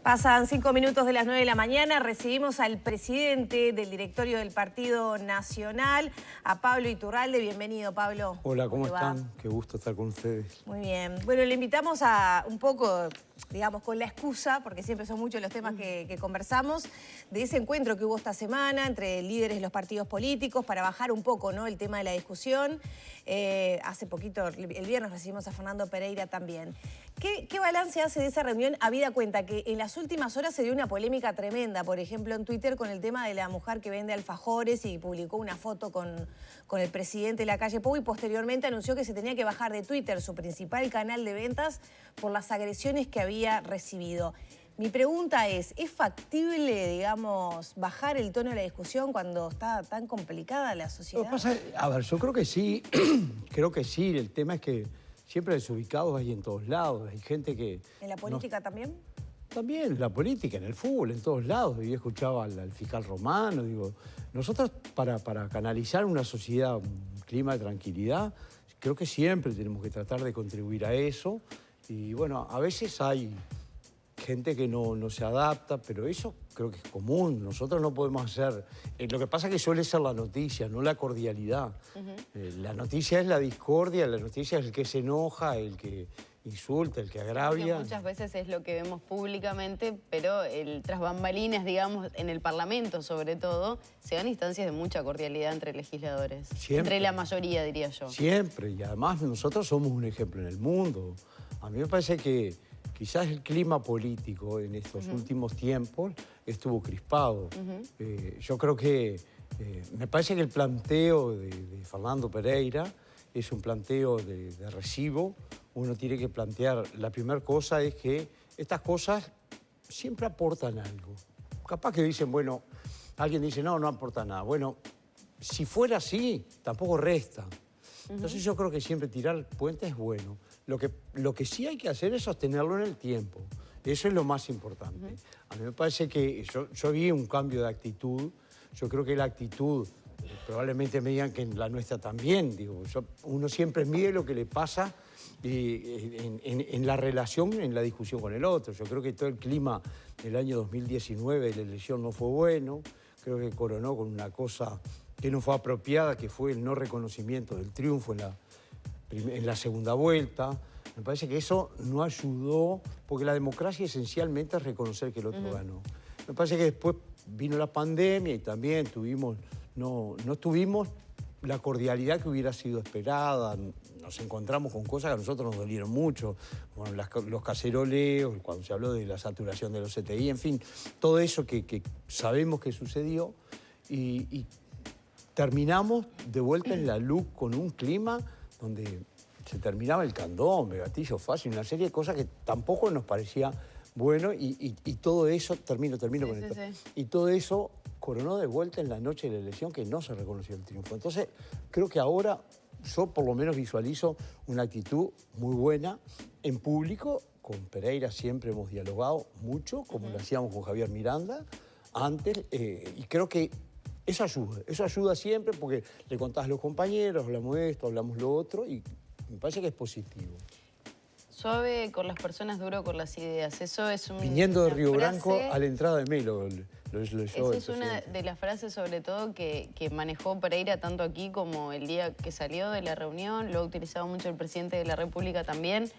Pasan 5 minutos de las 9 de la mañana, recibimos al presidente del directorio del Partido Nacional, a Pablo Iturralde. Bienvenido, Pablo. Hola, ¿cómo están? Qué gusto estar con ustedes. Muy bien. Bueno, le invitamos a un poco, digamos, con la excusa, porque siempre son muchos los temas que conversamos, de ese encuentro que hubo esta semana entre líderes de los partidos políticos para bajar un poco, ¿no?, el tema de la discusión. Hace poquito, el viernes, recibimos a Fernando Pereira también. ¿Qué balance hace de esa reunión, habida cuenta que en las últimas horas se dio una polémica tremenda, por ejemplo, en Twitter, con el tema de la mujer que vende alfajores y publicó una foto con el presidente de la calle Pou y posteriormente anunció que se tenía que bajar de Twitter, su principal canal de ventas, por las agresiones que había recibido? Mi pregunta es factible, digamos, bajar el tono de la discusión cuando está tan complicada la sociedad? A ver, yo creo que sí, creo que sí. El tema es que siempre desubicados hay en todos lados. Hay gente que... ¿En la política también? También, en la política, en el fútbol, en todos lados. Yo escuchaba al fiscal Romano, digo, nosotros para canalizar una sociedad, un clima de tranquilidad, creo que siempre tenemos que tratar de contribuir a eso. Y bueno, a veces hay gente que no se adapta, pero eso creo que es común. Nosotros no podemos hacer... lo que pasa es que suele ser la noticia, no la cordialidad. La noticia es la discordia, la noticia es el que se enoja, el que insulta, el que agravia. Porque muchas veces es lo que vemos públicamente, pero tras bambalinas, digamos, en el Parlamento sobre todo, se dan instancias de mucha cordialidad entre legisladores. Siempre. Entre la mayoría, diría yo. Siempre, y además nosotros somos un ejemplo en el mundo. A mí me parece que quizás el clima político en estos últimos tiempos estuvo crispado. Yo creo que, me parece que el planteo de Fernando Pereira es un planteo de recibo. Uno tiene que plantear, la primera cosa es que estas cosas siempre aportan algo. Capaz que dicen, bueno, alguien dice, no aporta nada. Bueno, si fuera así, tampoco resta. Entonces yo creo que siempre tirar puentes es bueno. Lo que sí hay que hacer es sostenerlo en el tiempo. Eso es lo más importante. A mí me parece que yo vi un cambio de actitud. Yo creo que la actitud, probablemente me digan que en la nuestra también, digo, uno siempre mide lo que le pasa en la relación, en la discusión con el otro. Yo creo que todo el clima del año 2019 de la elección no fue bueno. Creo que coronó con una cosa que no fue apropiada, que fue el no reconocimiento del triunfo en la segunda vuelta. Me parece que eso no ayudó, porque la democracia esencialmente es reconocer que el otro ganó. Me parece que después vino la pandemia y también no tuvimos la cordialidad que hubiera sido esperada. Nos encontramos con cosas que a nosotros nos dolieron mucho, como los caceroleos, cuando se habló de la saturación de los CTI, en fin, todo eso que sabemos que sucedió y terminamos de vuelta en la luz con un clima donde se terminaba el candombe, gatillo fácil, una serie de cosas que tampoco nos parecía bueno y todo eso, termino con esto, y todo eso coronó de vuelta en la noche de la elección que no se reconoció el triunfo. Entonces, creo que ahora yo por lo menos visualizo una actitud muy buena en público. Con Pereira siempre hemos dialogado mucho, como lo hacíamos con Javier Miranda antes, y creo que eso ayuda siempre porque le contás a los compañeros, hablamos de esto, hablamos lo otro, y me parece que es positivo. Suave con las personas, duro con las ideas. Eso es un... Viniendo de Río Branco a la entrada de Melo. Esa es una de las frases, sobre todo, que manejó Pereira tanto aquí como el día que salió de la reunión. Lo ha utilizado mucho el presidente de la República también.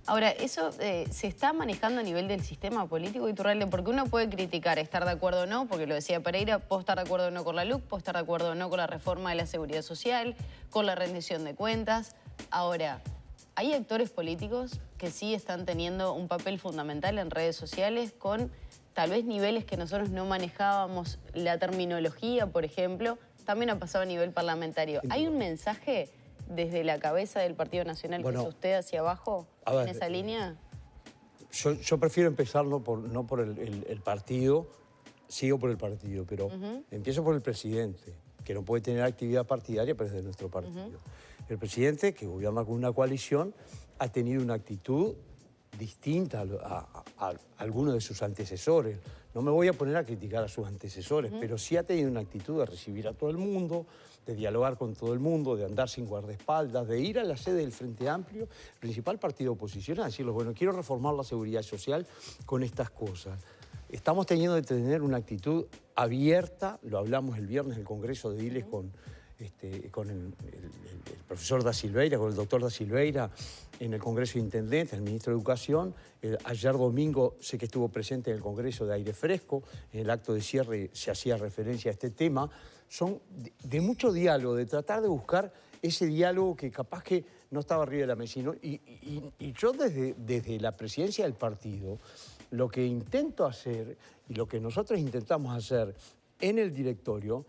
Ahora, ¿eso se está manejando a nivel del sistema político, Iturralde? Porque uno puede criticar, estar de acuerdo o no, porque lo decía Pereira, puedo estar de acuerdo o no con la LUC, puedo estar de acuerdo o no con la reforma de la seguridad social, con la rendición de cuentas. Ahora, hay actores políticos que sí están teniendo un papel fundamental en redes sociales con tal vez niveles que nosotros no manejábamos, la terminología, por ejemplo, también ha pasado a nivel parlamentario. ¿Hay un mensaje desde la cabeza del Partido Nacional, que es usted, hacia abajo, en esa línea? Yo prefiero empezar no por el partido, sigo por el partido, pero empiezo por el presidente, que no puede tener actividad partidaria, pero es de nuestro partido. El presidente, que gobierna con una coalición, ha tenido una actitud distinta a algunos de sus antecesores. No me voy a poner a criticar a sus antecesores, pero sí ha tenido una actitud de recibir a todo el mundo, de dialogar con todo el mundo, de andar sin guardaespaldas, de ir a la sede del Frente Amplio, principal partido de oposición, a decirles, bueno, quiero reformar la seguridad social con estas cosas. Estamos teniendo que tener una actitud abierta, lo hablamos el viernes en el Congreso de Diles con el profesor Da Silveira, con el doctor Da Silveira, en el Congreso de Intendentes, el ministro de Educación. Ayer domingo sé que estuvo presente en el Congreso de Aire Fresco, en el acto de cierre se hacía referencia a este tema. Son de mucho diálogo, de tratar de buscar ese diálogo que capaz que no estaba arriba de la mesa. Y yo desde la presidencia del partido, lo que intento hacer y lo que nosotros intentamos hacer en el directorio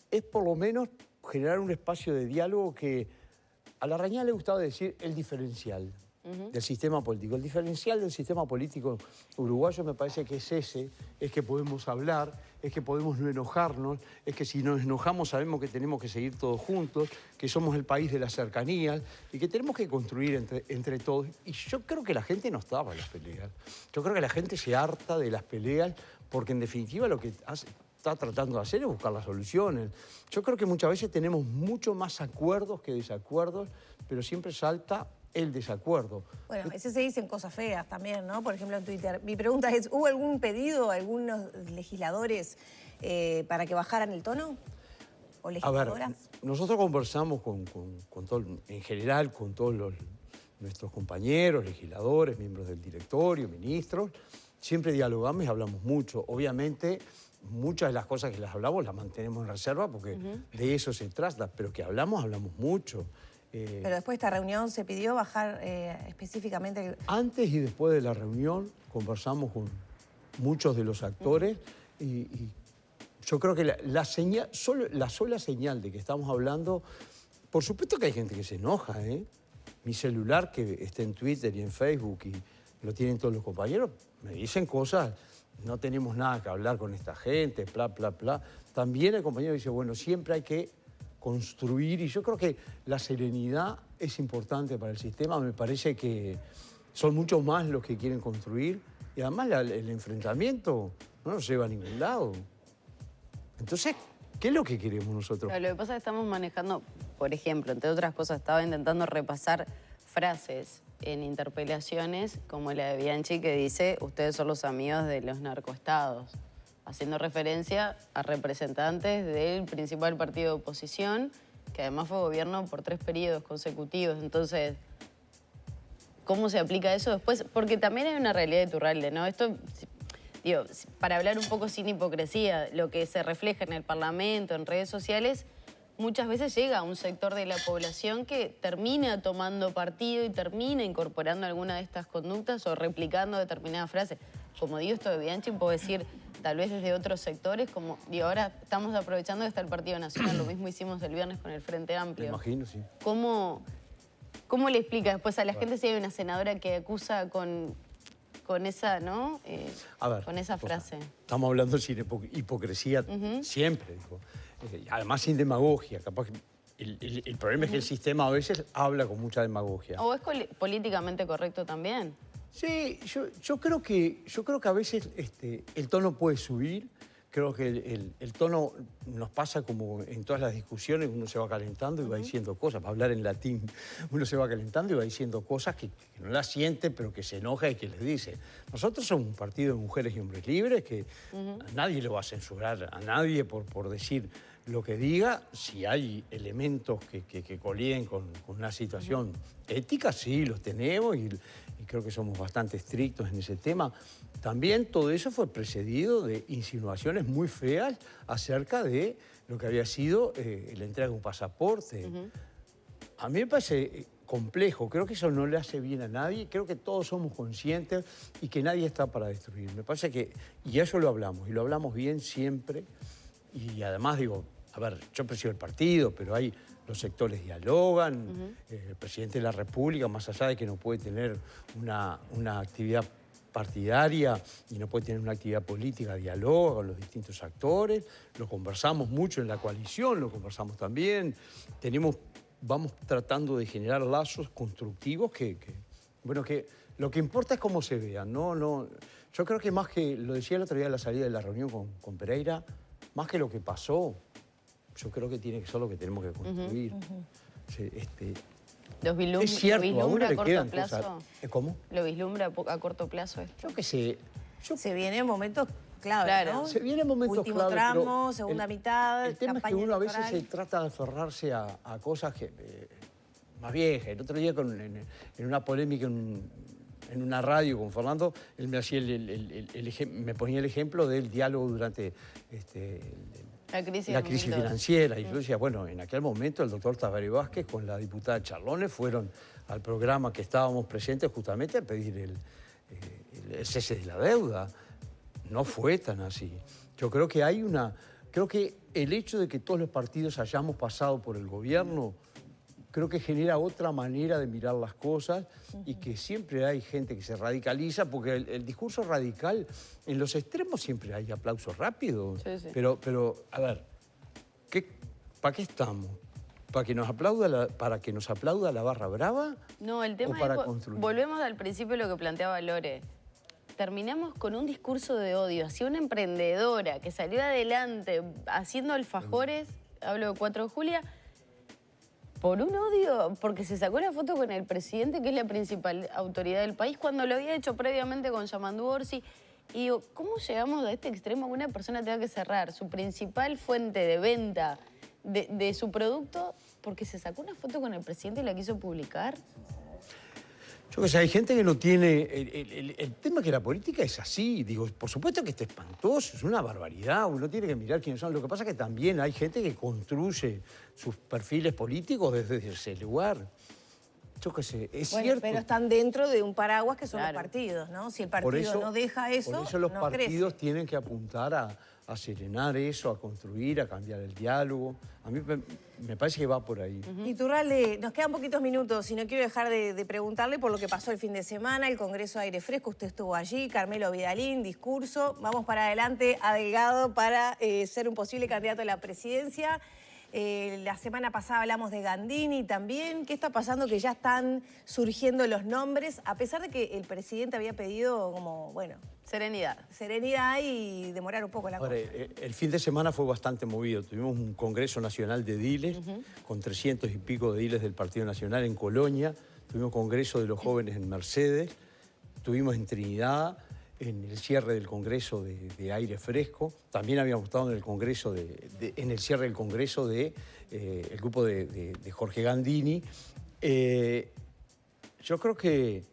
es por lo menos generar un espacio de diálogo que a Larrañaga le gustaba decir el diferencial del sistema político. El diferencial del sistema político uruguayo me parece que es ese, es que podemos hablar, es que podemos no enojarnos, es que si nos enojamos sabemos que tenemos que seguir todos juntos, que somos el país de las cercanías y que tenemos que construir entre todos. Y yo creo que la gente no está para las peleas. Yo creo que la gente se harta de las peleas porque en definitiva lo que está tratando de hacer es buscar las soluciones. Yo creo que muchas veces tenemos mucho más acuerdos que desacuerdos, pero siempre salta el desacuerdo. Bueno, a veces se dicen cosas feas también, ¿no? Por ejemplo, en Twitter. Mi pregunta es, ¿hubo algún pedido a algunos legisladores para que bajaran el tono? ¿O legisladoras? A ver, nosotros conversamos con todo, en general con todos nuestros compañeros, legisladores, miembros del directorio, ministros. Siempre dialogamos y hablamos mucho. Obviamente, muchas de las cosas que las hablamos las mantenemos en reserva porque de eso se trata, pero que hablamos mucho. Pero después de esta reunión se pidió bajar específicamente... Antes y después de la reunión conversamos con muchos de los actores y yo creo que la sola señal de que estamos hablando... Por supuesto que hay gente que se enoja, ¿eh? Mi celular que está en Twitter y en Facebook y lo tienen todos los compañeros, me dicen cosas, no tenemos nada que hablar con esta gente, bla, bla, bla. También el compañero dice, bueno, siempre hay que construir, y yo creo que la serenidad es importante para el sistema. Me parece que son muchos más los que quieren construir y además el enfrentamiento no nos lleva a ningún lado. Entonces, ¿qué es lo que queremos nosotros? Lo que pasa es que estamos manejando, por ejemplo, entre otras cosas, estaba intentando repasar frases en interpelaciones como la de Bianchi que dice ustedes son los amigos de los narcoestados, haciendo referencia a representantes del principal partido de oposición, que además fue gobierno por 3 periodos consecutivos. Entonces, ¿cómo se aplica eso después? Porque también hay una realidad de Iturralde, ¿no? Esto, digo, para hablar un poco sin hipocresía, lo que se refleja en el Parlamento, en redes sociales, muchas veces llega a un sector de la población que termina tomando partido y termina incorporando alguna de estas conductas o replicando determinadas frases. Como digo esto de Bianchi, puedo decir tal vez desde otros sectores, como digo, ahora estamos aprovechando que está el Partido Nacional, lo mismo hicimos el viernes con el Frente Amplio. Me imagino, sí. ¿Cómo le explica después a la gente si hay una senadora que acusa con esa, ¿no? Con esa frase. Estamos hablando sin hipocresía siempre, dijo. Además sin demagogia. Capaz que el problema es que el sistema a veces habla con mucha demagogia. ¿O es políticamente correcto también? Sí, yo creo que a veces el tono puede subir. Creo que el tono nos pasa como en todas las discusiones, uno se va calentando y va diciendo cosas, para hablar en latín, uno se va calentando y va diciendo cosas que no las siente, pero que se enoja y que les dice. Nosotros somos un partido de mujeres y hombres libres que a nadie le va a censurar, a nadie por decir lo que diga. Si hay elementos que coliden con una situación ética, sí, los tenemos y creo que somos bastante estrictos en ese tema. También todo eso fue precedido de insinuaciones muy feas acerca de lo que había sido la entrega de un pasaporte. A mí me parece complejo, creo que eso no le hace bien a nadie, creo que todos somos conscientes y que nadie está para destruir. Me parece que, y eso lo hablamos, y lo hablamos bien siempre, y además digo, a ver, yo presido el partido, pero hay los sectores dialogan, el presidente de la República, más allá de que no puede tener una actividad partidaria y no puede tener una actividad política, dialoga con los distintos actores, lo conversamos mucho en la coalición, lo conversamos también, vamos tratando de generar lazos constructivos que Bueno, que lo que importa es cómo se vean, no. Yo creo que más que, lo decía el otro día en la salida de la reunión con Pereira, más que lo que pasó, yo creo que tiene que ser lo que tenemos que construir. ¿Lo es cierto, vislumbra a uno a le corto quedan plazo? cosas. ¿Cómo? ¿Lo vislumbra a corto plazo esto? Yo qué sé. Se vienen momentos clave, Claro. ¿no? Se vienen momentos Último clave, tramo, pero segunda mitad, el tema es que campaña uno a veces electoral. se trata de aferrarse a cosas que, más viejas. El otro día en una polémica en una radio con Fernando, él me hacía me ponía el ejemplo del diálogo durante la crisis financiera. Y yo decía, bueno, en aquel momento el doctor Tabaré Vázquez con la diputada Charlones fueron al programa que estábamos presentes justamente a pedir el cese de la deuda. No fue tan así. Yo creo que creo que el hecho de que todos los partidos hayamos pasado por el gobierno, creo que genera otra manera de mirar las cosas y que siempre hay gente que se radicaliza, porque el discurso radical, en los extremos siempre hay aplausos rápidos. Sí. Pero a ver, ¿para qué estamos? ¿Para que nos aplauda la barra brava? No, el tema ¿O para es, construir? volvemos al principio de lo que planteaba Lore. Terminamos con un discurso de odio hacia una emprendedora que salió adelante haciendo alfajores, hablo de 4 de Julio, por un odio, porque se sacó la foto con el presidente, que es la principal autoridad del país, cuando lo había hecho previamente con Yamandu Orsi. Y digo, ¿cómo llegamos a este extremo que una persona tenga que cerrar su principal fuente de venta de su producto porque se sacó una foto con el presidente y la quiso publicar? Yo que sé, hay gente que no tiene... El tema es que la política es así. Digo, por supuesto que está espantoso, es una barbaridad. Uno tiene que mirar quiénes son. Lo que pasa es que también hay gente que construye sus perfiles políticos desde ese lugar. Yo qué sé, es cierto. Pero están dentro de un paraguas que son Claro. los partidos, ¿no? Si el partido no deja eso, por eso los no partidos crece. tienen que apuntar a serenar eso, a construir, a cambiar el diálogo. A mí me parece que va por ahí. Iturralde, nos quedan poquitos minutos y no quiero dejar de preguntarle por lo que pasó el fin de semana, el Congreso de Aire Fresco, usted estuvo allí, Carmelo Vidalín, discurso, vamos para adelante a Delgado para ser un posible candidato a la presidencia. La semana pasada hablamos de Gandini también. ¿Qué está pasando? Que ya están surgiendo los nombres, a pesar de que el presidente había pedido como, bueno, Serenidad. serenidad y demorar un poco la Ahora, cosa. el fin de semana fue bastante movido. Tuvimos un Congreso Nacional de Ediles, con 300 y pico de ediles del Partido Nacional en Colonia. Tuvimos Congreso de los Jóvenes en Mercedes. Tuvimos en Trinidad, en el cierre del Congreso de Aire Fresco. También habíamos estado en el Congreso en el cierre del Congreso el grupo de Jorge Gandini. Yo creo que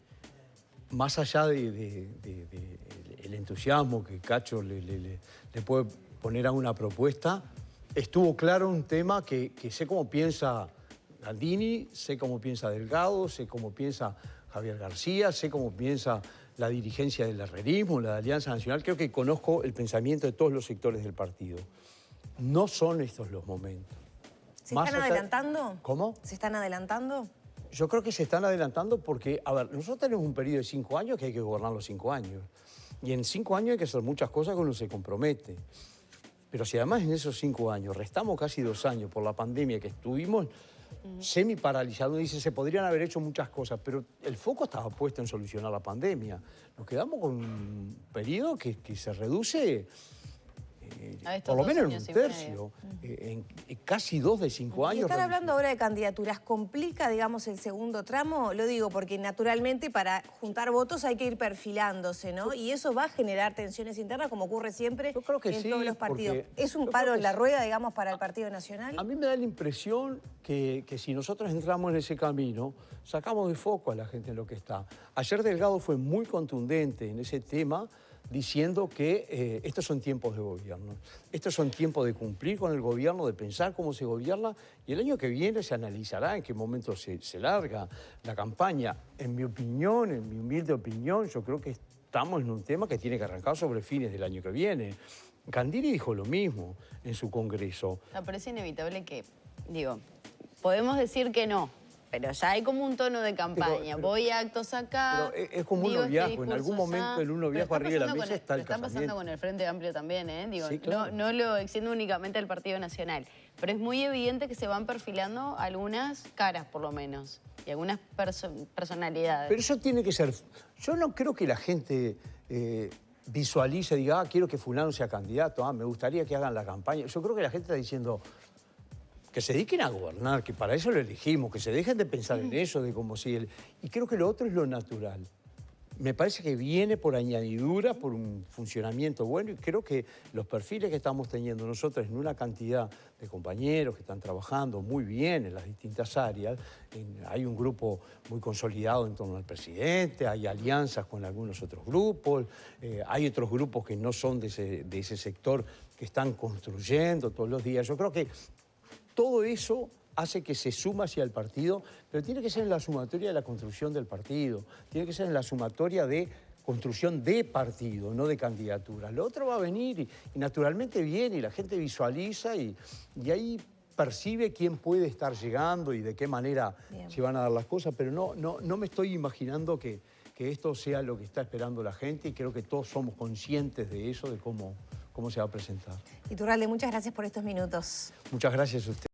más allá del entusiasmo que Cacho le puede poner a una propuesta, estuvo claro un tema que sé cómo piensa Gandini, sé cómo piensa Delgado, sé cómo piensa Javier García, sé cómo piensa la dirigencia del herrerismo, la de Alianza Nacional. Creo que conozco el pensamiento de todos los sectores del partido. No son estos los momentos. ¿Se están adelantando? ¿Cómo? ¿Se están adelantando? Yo creo que se están adelantando porque, a ver, nosotros tenemos un periodo de 5 años que hay que gobernar los 5 años. Y en 5 años hay que hacer muchas cosas que uno se compromete. Pero si además en esos 5 años restamos casi 2 años por la pandemia que estuvimos semi-paralizados, uno dice, se podrían haber hecho muchas cosas, pero el foco estaba puesto en solucionar la pandemia. Nos quedamos con un periodo que se reduce por lo menos en un tercio, en casi 2 de 5 años. Están hablando ahora de candidaturas. ¿Complica, digamos, el segundo tramo? Lo digo porque naturalmente para juntar votos hay que ir perfilándose, ¿no? Y eso va a generar tensiones internas, como ocurre siempre Yo creo que en sí, todos los partidos. porque ¿Es un yo palo creo en que la sí. rueda, digamos, para el Partido Nacional? A mí me da la impresión que si nosotros entramos en ese camino, sacamos de foco a la gente en lo que está. Ayer Delgado fue muy contundente en ese tema, diciendo que estos son tiempos de gobierno. Estos son tiempos de cumplir con el gobierno, de pensar cómo se gobierna, y el año que viene se analizará en qué momento se larga la campaña. En mi opinión, en mi humilde opinión, yo creo que estamos en un tema que tiene que arrancar sobre fines del año que viene. Gandini dijo lo mismo en su congreso. Me parece inevitable que, digo, podemos decir que no, pero ya hay como un tono de campaña. Voy a actos acá. Pero es como uno viaja, en algún momento el uno viaja arriba de la mesa, está el Está pasando con el Frente Amplio también, ¿eh? Digo, sí, claro. No lo extiendo únicamente al Partido Nacional, pero es muy evidente que se van perfilando algunas caras, por lo menos, y algunas personalidades. Pero eso tiene que ser... Yo no creo que la gente visualice, diga, quiero que fulano sea candidato, me gustaría que hagan la campaña. Yo creo que la gente está diciendo... que se dediquen a gobernar, que para eso lo elegimos, que se dejen de pensar en eso, de como si... Y creo que lo otro es lo natural. Me parece que viene por añadidura, por un funcionamiento bueno, y creo que los perfiles que estamos teniendo nosotros en una cantidad de compañeros que están trabajando muy bien en las distintas áreas, hay un grupo muy consolidado en torno al presidente, hay alianzas con algunos otros grupos, hay otros grupos que no son de ese sector que están construyendo todos los días. Yo creo que todo eso hace que se suma hacia el partido, pero tiene que ser en la sumatoria de la construcción del partido, tiene que ser en la sumatoria de construcción de partido, no de candidatura. Lo otro va a venir y naturalmente viene y la gente visualiza y ahí percibe quién puede estar llegando y de qué manera se van a dar las cosas, pero no me estoy imaginando que esto sea lo que está esperando la gente y creo que todos somos conscientes de eso, de cómo se va a presentar. Iturralde, muchas gracias por estos minutos. Muchas gracias a usted.